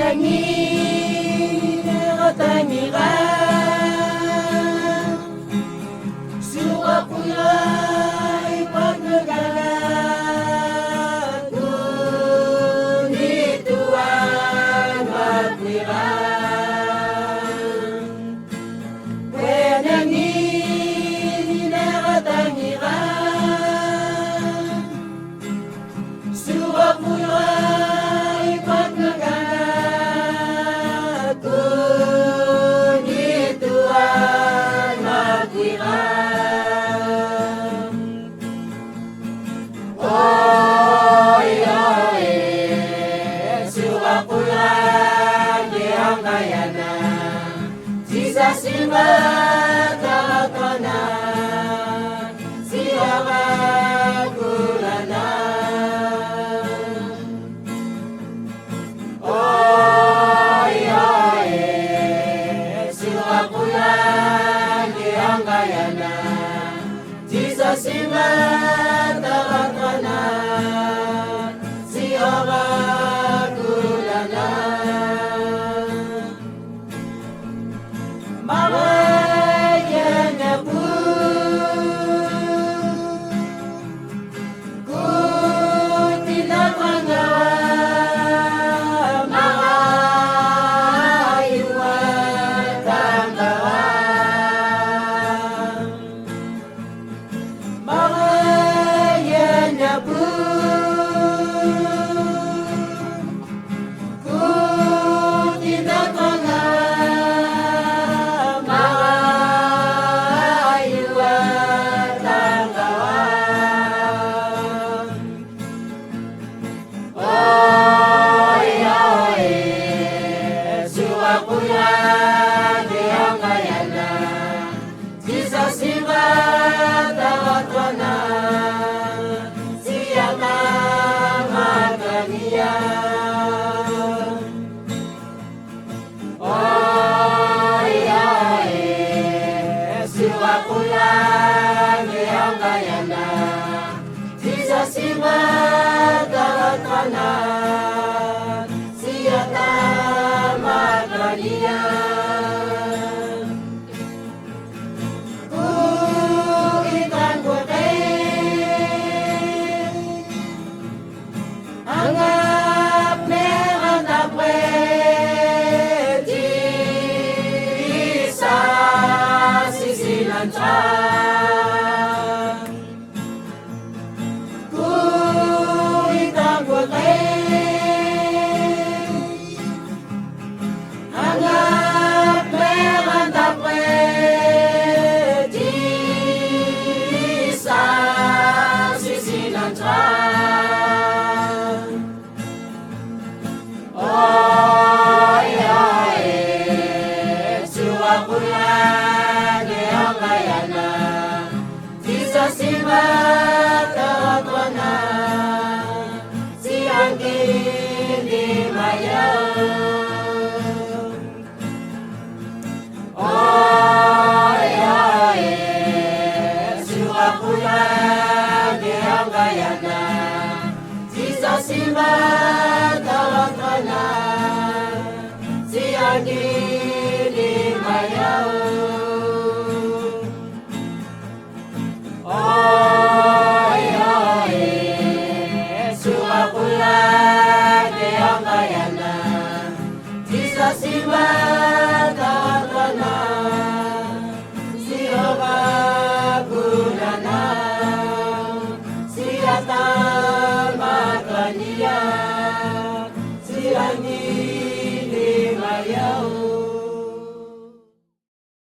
Menangin katangiran suka kulay pagkagalat ngunit tuwan magwiran. Menangin katangiran suka kulay pagkagalat ngunit tuwan magwiran. Oy, oy, suka kulay di ang kayanan sisa simba kalakanan siya magkulanan. Oy, oy, suka kulay di ang kayanan sisa simba kalakanan siya magkulanan. Mamayan na po kung tinapagawa mga iwan ang gawa. Mamayan na po kung tinapagawa kulay di ang kayanan sisa simba tawatwanan siya magkaniyan. Oy, oy, suka kulay di ang kayanan sisa simba tawatwanan siya magkaniyan. Kung itang butin hangat meron na pwede sa sisilantran. Kung itang butin hangat meron na pwede sa sisilantran. Oy, oy, suka kulay di ang kayanan sisa simba tawatwanan siyang hindi mayaw. Oy, oy, suka kulay di ang kayanan sisa simba tawatwanan siyang hindi mayaw. Oy, oy, suka kulay di ang kayanan sisa simba